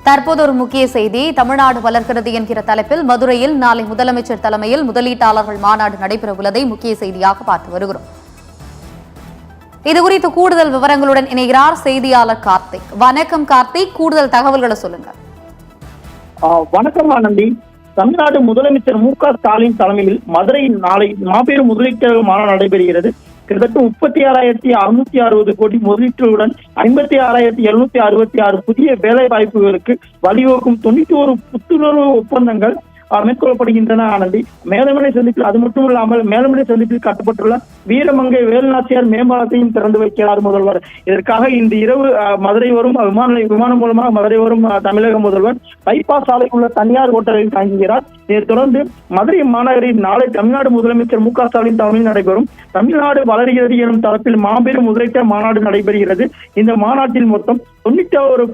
தற்போது ஒரு முக்கிய செய்தி. தமிழ்நாடு வளர்கிறது என்கிற தலைப்பில் மதுரையில் நாளை முதலமைச்சர் தலைமையில் முதலீட்டாளர்கள் மாநாடு நடைபெறவுள்ளதை முக்கிய செய்தியாக பார்த்து வருகிறோம். இதுகுறித்து கூடுதல் விவரங்களுடன் இணைகிறார் செய்தியாளர் கார்த்திக். வணக்கம் கார்த்திக், கூடுதல் தகவல்களை சொல்லுங்க. வணக்கம் ஆனந்தி. தமிழ்நாடு முதலமைச்சர் மு.க.ஸ்டாலின் தலைமையில் மதுரையில் நாளை மாபெரும் முதலீட்டாளர்கள் மாநாடு நடைபெறுகிறது. கிட்டத்தட்ட 36,660 கோடி முதலீட்டுடன் 56,766 புதிய வேலை வாய்ப்புகளுக்கு வழிவகுக்கும் 91 புத்துணர்வு ஒப்பந்தங்கள் மேற்கொள்ளப்படுகின்றன. ஆனந்தி, மேலமலை சந்திப்பில் அது மட்டும் இல்லாமல் மேலமலை சந்திப்பில் கட்டப்பட்டுள்ள வீரமங்கை வேலுநாச்சியார் மேம்பாலத்தையும் திறந்து வைக்கிறார் முதல்வர். இதற்காக இன்று இரவு மதுரை வரும் விமானம் மூலமாக மதுரை வரும் தமிழக முதல்வர் பைபாஸ் சாலையில் உள்ள தனியார் ஹோட்டலில் தங்குகிறார். இதைத் தொடர்ந்து மதுரை மாநகரில் நாளை தமிழ்நாடு முதலமைச்சர் மு.க.ஸ்டாலின் தலைமையில் நடைபெறும் தமிழ்நாடு வளர்கிறது எனும் தரப்பில் மாபெரும் முதலீட்டு மாநாடு நடைபெறுகிறது. இந்த மாநாட்டில் மொத்தம் 91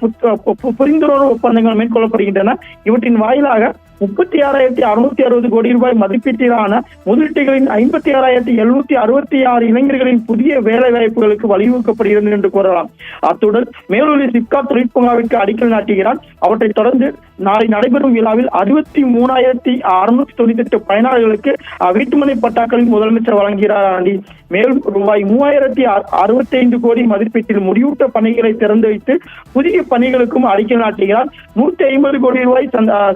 புரிந்துணர்வு ஒப்பந்தங்கள் மேற்கொள்ளப்படுகின்றன. இவற்றின் வாயிலாக 36,660 கோடி ரூபாய் மதிப்பீட்டிலான முதலீட்டுகளின் 56,766 இளைஞர்களின் புதிய வேலை வாய்ப்புகளுக்கு வழிவகுக்கப்படுகிறது என்று கூறலாம். அத்துடன் மேலூர் சிப்காட் தொழிற்பூங்காவிற்கு அடிக்கல் நாட்டுகிறார். அவற்றைத் தொடர்ந்து நாளை நடைபெறும் விழாவில் 63,698 பயனாளர்களுக்கு வீட்டுமனை பட்டாக்களின் முதலமைச்சர் வழங்குகிறார். மேலும் ரூபாய் 3,065 கோடி மதிப்பீட்டில் முடிவூட்ட பணிகளை திறந்து வைத்து புதிய பணிகளுக்கும் அடிக்கல் நாட்டுகிறார். 150 கோடி ரூபாய்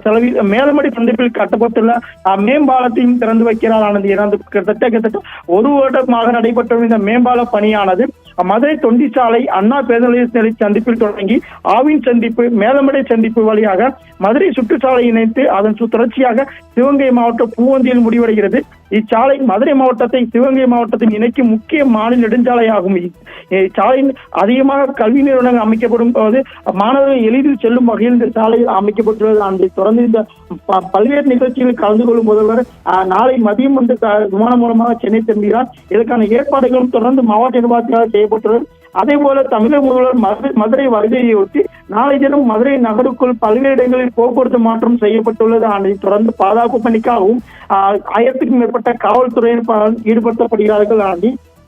செலவில் மேலமடி சந்திப்பில் கட்டப்பட்டுள்ள மேம்பாலத்தையும் திறந்து வைக்கிறார். ஆனந்தி, கிட்டத்தட்ட ஒரு வருடமாக நடைபெற்ற இந்த மேம்பால பணியானது மதுரை தொண்டி சாலை அண்ணா பேருந்து சந்திப்பில் தொடங்கி ஆவின் சந்திப்பு மேலமடை சந்திப்பு வழியாக மதுரை சுற்றுச்சாலை இணைத்து அதன் தொடர்ச்சியாக சிவகங்கை மாவட்டம் பூவந்தியில் முடிவடைகிறது. இச்சாலை மதுரை மாவட்டத்தை சிவகங்கை மாவட்டத்தின் இணைக்கும் முக்கிய மாநில நெடுஞ்சாலை ஆகும். இச்சாலையில் அதிகமாக கல்வி நிறுவனங்கள் அமைக்கப்படும் போது மாணவர்கள் எளிதில் செல்லும் வகையில் இந்த சாலையில் அமைக்கப்பட்டுள்ளது. அந்த தொடர்ந்து இந்த பல்வேறு நிகழ்ச்சிகளில் கலந்து கொள்ளும் முதல்வர் நாளை மதியம் வந்து விமானம் மூலமாக சென்னை திரும்புகிறார். இதற்கான ஏற்பாடுகளும் தொடர்ந்து மாவட்ட நிர்வாகத்தால் செய்யப்பட்டுள்ளது. அதே போல தமிழக முதல்வர் மதுரை வருகையொட்டி நாளை தினம் மதுரை நகருக்குள் பல்வேறு இடங்களில் போக்குவரத்து மாற்றம் செய்யப்பட்டுள்ளது. அதை தொடர்ந்து பாதுகாப்பு பணிக்காகவும் 1000க்கும் மேற்பட்ட காவல்துறையினர் ஈடுபடுத்தப்படுகிறார்கள்.